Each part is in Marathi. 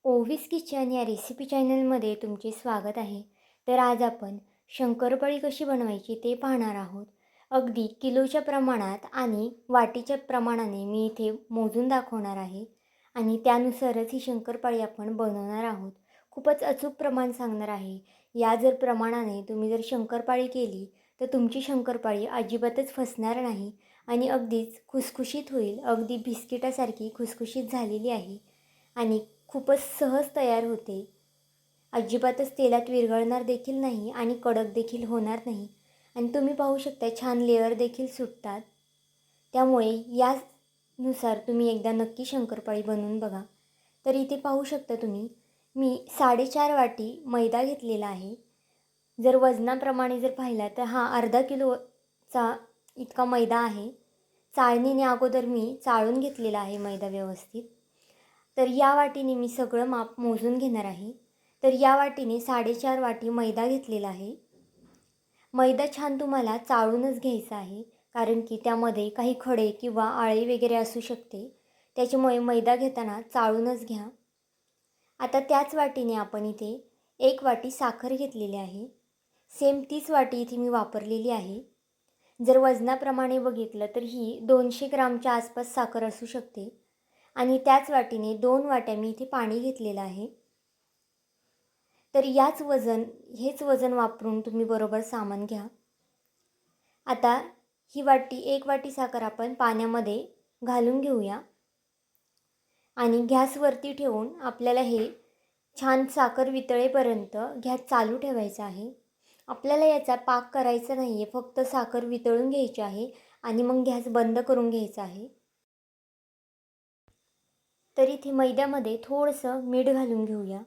ओवीस किचन या रेसिपी चॅनलमध्ये तुमचे स्वागत आहे. तर आज आपण शंकरपाळी कशी बनवायची ते पाहणार आहोत. अगदी किलोच्या प्रमाणात आणि वाटीच्या प्रमाणाने मी इथे मोजून दाखवणार आहे आणि त्यानुसारच ही शंकरपाळी आपण बनवणार आहोत. खूपच अचूक प्रमाण सांगणार आहे. या जर प्रमाणाने तुम्ही जर शंकरपाळी केली तर तुमची शंकरपाळी अजिबातच फसणार नाही आणि अगदीच खुसखुशीत होईल. अगदी बिस्किटासारखी खुसखुशीत झालेली आहे आणि खूपच सहज तयार होते. अजिबातच तेलात विरघळणार देखील नाही आणि कडक देखील होणार नाही आणि तुम्ही पाहू शकता छान लेअर देखील सुटतात. त्यामुळे यानुसार तुम्ही एकदा नक्की शंकरपाळी बनवून बघा. तर इथे पाहू शकता तुम्ही मी 4.5 वाटी मैदा घेतलेला आहे. जर वजनाप्रमाणे जर पाहिला तर हा अर्धा किलोचा इतका मैदा आहे. चाळणीने अगोदर मी चाळून घेतलेला आहे मैदा व्यवस्थित. तर या वाटीने मी सगळं माप मोजून घेणार आहे. तर या वाटीने 4.5 वाटी मैदा घेतलेला आहे. मैदा छान तुम्हाला चाळूनच घ्यायचा आहे, कारण की त्यामध्ये काही खडे किंवा आळे वगैरे असू शकते. त्याच्यामुळे मैदा घेताना चाळूनच घ्या. आता त्याच वाटीने आपण इथे 1 वाटी साखर घेतलेली आहे. सेम तीच वाटी इथे मी वापरलेली आहे. जर वजनाप्रमाणे बघितलं तर ही 200 ग्रामच्या आसपास साखर असू शकते आणि त्याच वाटीने 2 वाट्या मी इथे पाणी घेतलेलं आहे. तर हेच वजन वापरून तुम्ही बरोबर सामान घ्या. आता ही वाटी 1 वाटी साखर आपण पाण्यामध्ये घालून घेऊया आणि गॅसवरती ठेवून आपल्याला हे छान साखर वितळेपर्यंत गॅस चालू ठेवायचा आहे. आपल्याला याचा पाक करायचा नाही आहे, फक्त साखर वितळून घ्यायची आहे आणि मग गॅस बंद करून घ्यायचा आहे. तर इथे मैद्यामध्ये थोडंसं मीठ घालून घेऊया.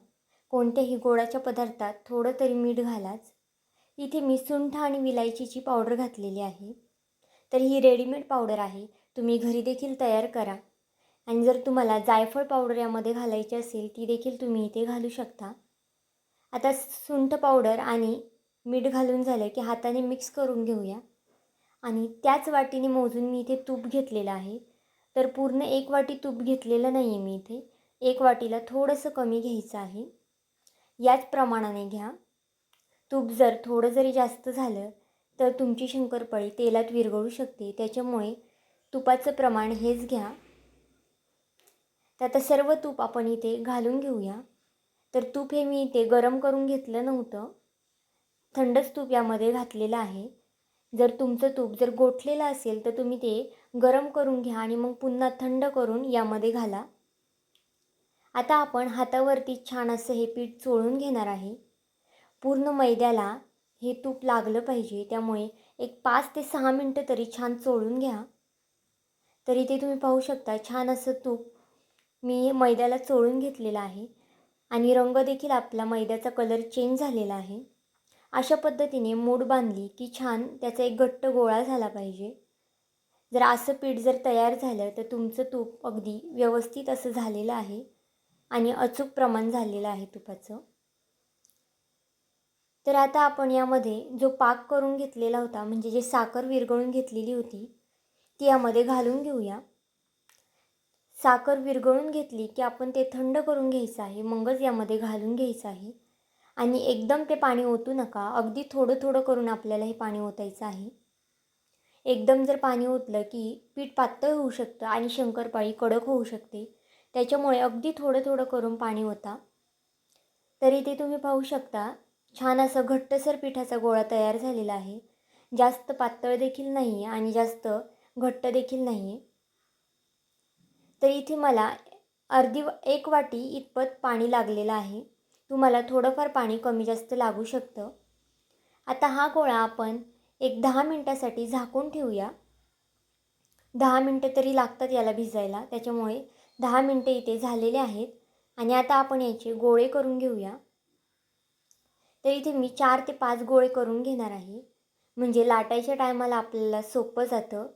कोणत्याही गोडाच्या पदार्थात थोडं तरी मीठ घालाच. इथे मी सुंठ आणि विलायचीची पावडर घातलेली आहे. तर ही रेडीमेड पावडर आहे. तुम्ही घरी देखील तयार करा आणि जर तुम्हाला जायफळ पावडर यामध्ये घालायची असेल ती देखील तुम्ही इथे घालू शकता. आता सुंठ पावडर आणि मीठ घालून झालं की हाताने मिक्स करून घेऊया आणि त्याच वाटीने मोजून मी इथे तूप घेतलेलं आहे. तर पूर्ण 1 वाटी तूप घेतलेलं नाही आहे मी इथे. 1 वाटीला थोडंसं कमी घ्यायचं आहे. याच प्रमाणाने घ्या. तूप जर थोडं जरी जास्त झालं तर तुमची शंकरपाळी तेलात विरघळू शकते. त्याच्यामुळे तुपाचं प्रमाण हेच घ्या. तर आता सर्व तूप आपण इथे घालून घेऊया. तर तूप हे मी इथे गरम करून घेतलं नव्हतं. थंडच तूप यामध्ये घातलेलं आहे. जर तुमचं तूप जर गोठलेलं असेल तर तुम्ही ते गरम करून घ्या आणि मग पुन्हा थंड करून यामध्ये घाला. आता आपण हातावरती छान असं हे पीठ चोळून घेणार आहे. पूर्ण मैद्याला हे तूप लागलं पाहिजे, त्यामुळे एक 5 ते 6 मिनटं तरी छान चोळून घ्या. तर इथे तुम्ही पाहू शकता छान असं तूप मी मैद्याला चोळून घेतलेलं आहे आणि रंग देखील आपला मैद्याचा कलर चेंज झालेला आहे. अशा पद्धतीने मूठ बांधली की छान त्याचा एक घट्ट गोळा झाला पाहिजे. जर असं पीठ जर तयार झालं तर तुमचं तूप अगदी व्यवस्थित असं झालेलं आहे आणि अचूक प्रमाण झालेलं आहे तुपाचं. तर आता आपण यामध्ये जो पाक करून घेतलेला होता, म्हणजे जे साखर विरघळून घेतलेली होती ती यामध्ये घालून घेऊया. साखर विरघळून घेतली की आपण ते थंड करून घ्यायचं आहे, मगच यामध्ये घालून घ्यायचं आहे आणि एकदम ते पाणी ओतू नका. अगदी थोडं थोडं करून आपल्याला हे पाणी ओतायचं आहे. एकदम जर पाणी ओतलं की पीठ पातळ होऊ शकतं आणि शंकरपाळी कडक होऊ शकते. त्याच्यामुळे अगदी थोडं थोडं करून पाणी ओता. तर इथे तुम्ही पाहू शकता छान असं घट्टसर पिठाचा गोळा तयार झालेला आहे. जास्त पातळ देखील नाही आहे आणि जास्त घट्ट देखील नाही आहे. तर इथे मला 1 वाटी इतपत पाणी लागलेलं आहे. तुम्हाला थोडंफार पाणी कमी जास्त लागू शकतं. आता हा गोळा आपण एक 10 मिनटासाठी झाकून ठेवूया. 10 मिनटं तरी लागतात याला भिजायला, त्याच्यामुळे 10 मिनटं इथे झालेले आहेत आणि आता आपण याचे गोळे करून घेऊया. तर इथे मी 4 ते 5 गोळे करून घेणार आहे, म्हणजे लाटायच्या टायमाला आपल्याला सोपं जातं.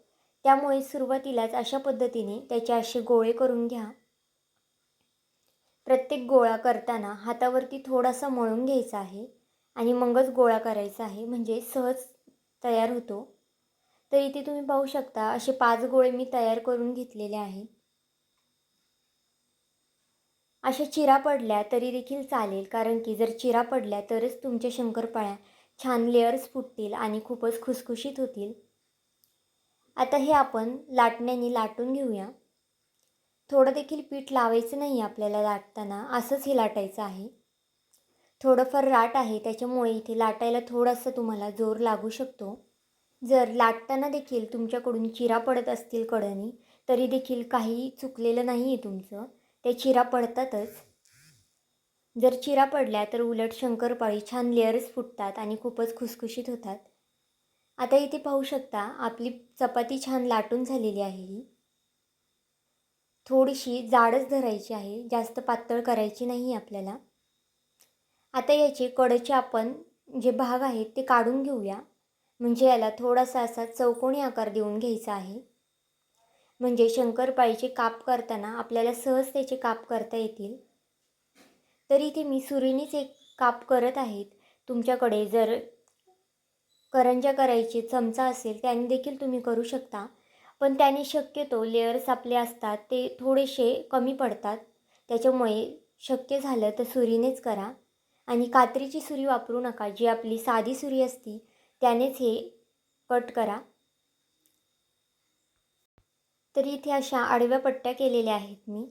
त्यामुळे सुरुवातीलाच अशा पद्धतीने त्याचे असे गोळे करून घ्या. प्रत्येक गोळा करताना हातावरती थोडासा मळून घ्यायचा आहे आणि मगच गोळा करायचा आहे, म्हणजे सहज तयार होतो. तर इथे तुम्ही पाहू शकता असे 5 गोळे मी तयार करून घेतलेले आहेत. अशा चिरा पडल्या तरी देखील चालेल, कारण की जर चिरा पडल्या तरच तुमच्या शंकरपाळ्या छान लेयर्स फुटतील आणि खूपच खुसखुशीत होतील. आता हे आपण लाटण्याने लाटून घेऊया. थोडं देखील पीठ लावायचं नाही आपल्याला लाटताना, असंच हे लाटायचं आहे. थोडंफार राट आहे त्याच्यामुळे इथे लाटायला थोडासा तुम्हाला जोर लागू शकतो. जर लाटताना देखील तुमच्याकडून चिरा पडत असतील कडेने, तरी देखील काही चुकलेलं नाही आहे तुमचं. त्या चिरा पडतातच. जर चिरा पडल्या तर उलट शंकरपाळी छान लेयर्स फुटतात आणि खूपच खुसखुशीत होतात. आता इथे पाहू शकता आपली चपाती छान लाटून झालेली आहे ही. थोडीशी जाडच धरायची आहे, जास्त पातळ करायची नाही आपल्याला. आता याचे कडेचे आपण जे भाग आहेत ते काढून घेऊया. म्हणजे याला थोडासा असा चौकोनी आकार देऊन घ्यायचा आहे. म्हणजे शंकरपाळीचे काप करताना आपल्याला सहज त्याचे काप करता येतील. तर इथे मी सुरीनेच एक काप करत आहेत. तुमच्याकडे जर करंज्या करायची चमचा असेल त्याने देखील तुम्ही करू शकता. पण त्याने शक्यतो लेयर्स आपले असतात ते थोडेसे कमी पडतात. त्याच्यामुळे शक्य झालं तर सुरीनेच करा. आणि कात्रीची सुरी वापरू नका. जी आपली साधी सुरी असती त्यानेच हे कट करा. तर इथे अशा आडव्या पट्ट्या केलेल्या आहेत मी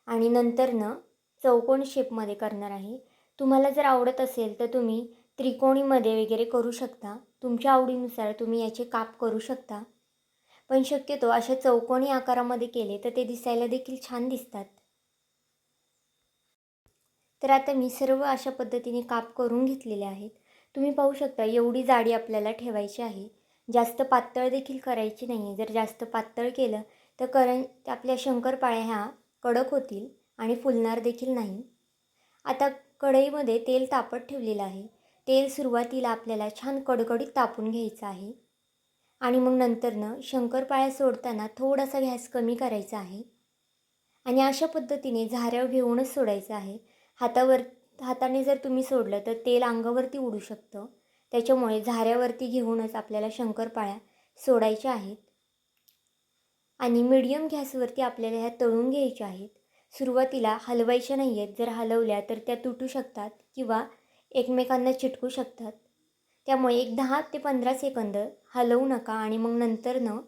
आणि नंतरनं चौकोन शेपमध्ये करणार आहे. तुम्हाला जर आवडत असेल तर तुम्ही त्रिकोणीमध्ये वगैरे करू शकता. तुमच्या आवडीनुसार तुम्ही याचे काप करू शकता. पण शक्यतो अशा चौकोनी आकारामध्ये केले तर ते दिसायला देखील छान दिसतात. तर आता मी सर्व अशा पद्धतीने काप करून घेतलेले आहेत. तुम्ही पाहू शकता एवढी जाडी आपल्याला ठेवायची आहे. जास्त पातळ देखील करायची नाही. जर जास्त पातळ केलं तर आपल्या शंकरपाळ्या ह्या कडक होतील आणि फुलणार देखील नाही. आता कढईमध्ये तेल तापत ठेवलेलं आहे. तेल सुरुवातीला आपल्याला छान कडकडीत तापून घ्यायचं आहे आणि मग नंतरनं शंकरपाळ्या सोडताना थोडासा गॅस कमी करायचा आहे आणि अशा पद्धतीने झाऱ्यावर घेऊनच सोडायचं आहे. हाताने जर तुम्ही सोडलं तर तेल अंगावरती उडू शकतं. त्याच्यामुळे झाऱ्यावरती घेऊनच आपल्याला शंकरपाळ्या सोडायच्या आहेत आणि मीडियम गॅसवरती आपल्याला ह्या तळून घ्यायच्या आहेत. सुरुवातीला हलवायच्या नाही आहेत. जर हलवल्या तर त्या तुटू शकतात किंवा एकमेकांना चिटकू शकतात. त्यामुळे एक 10 ते 15 सेकंद हलवू नका आणि मग नंतरनं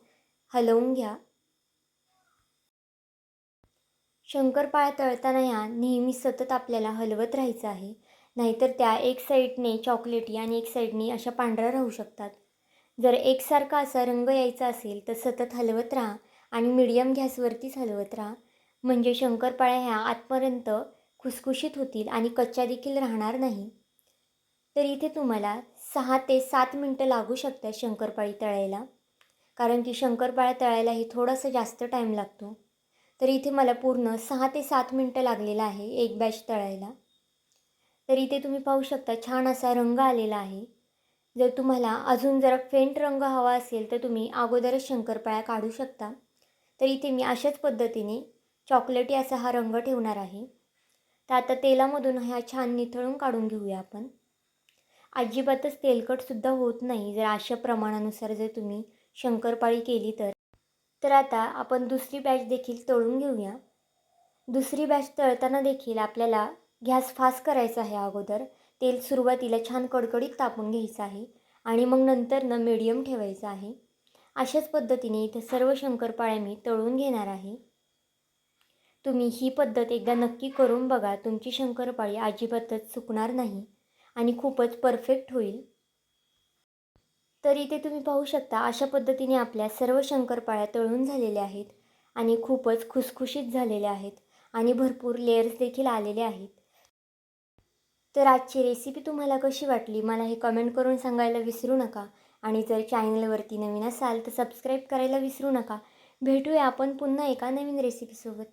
हलवून घ्या. शंकरपाळ्या तळताना ह्या नेहमी सतत आपल्याला हलवत राहायचं आहे. नाहीतर त्या एक साईडने चॉकलेटी आणि एक साईडने अशा पांढऱ्या राहू शकतात. जर एकसारखा असा रंग यायचा असेल तर सतत हलवत राहा आणि मीडियम गॅसवरतीच हलवत राहा. म्हणजे शंकरपाळ्या ह्या आतपर्यंत खुसखुशीत होतील आणि कच्च्या देखील राहणार नाही. तर इथे तुम्हाला 6 ते 7 मिनटं लागू शकतात शंकरपाळी तळायला. कारण की शंकरपाळ्या तळायलाही थोडासा जास्त टाईम लागतो. तर इथे मला पूर्ण 6 ते 7 मिनटं लागलेलं आहे एक बॅच तळायला. तर इथे तुम्ही पाहू शकता छान असा रंग आलेला आहे. जर तुम्हाला अजून जरा फेंट रंग हवा असेल तर तुम्ही अगोदरच शंकरपाळ्या काढू शकता. तर इथे मी अशाच पद्धतीने चॉकलेटी असा हा रंग ठेवणार आहे. तर आता तेलामधून ह्या छान निथळून काढून घेऊया आपण. अजिबातच तेलकटसुद्धा होत नाही जर अशा प्रमाणानुसार जर तुम्ही शंकरपाळी केली तर. तर आता आपण दुसरी बॅच देखील तळून घेऊया. दुसरी बॅच तळताना देखील आपल्याला गॅस फास्ट करायचा आहे अगोदर. तेल सुरुवातीला छान कडकडीत तापून घ्यायचं आहे आणि मग नंतरनं मीडियम ठेवायचं आहे. अशाच पद्धतीने इथं सर्व शंकरपाळ्या मी तळून घेणार आहे. तुम्ही ही पद्धत एकदा नक्की करून बघा. तुमची शंकरपाळी अजिबातच चुकणार नाही आणि खूपच परफेक्ट होईल. तर इथे तुम्ही पाहू शकता अशा पद्धतीने आपल्या सर्व शंकरपाळ्या तळून झालेल्या आहेत आणि खूपच खुसखुशीत झालेल्या आहेत आणि भरपूर लेयर्स देखील आलेले आहेत. तर आजची रेसिपी तुम्हाला कशी वाटली मला हे कमेंट करून सांगायला विसरू नका आणि जर चॅनलवरती नवीन असाल तर सबस्क्राईब करायला विसरू नका. भेटूया आपण पुन्हा एका नवीन रेसिपीसोबत.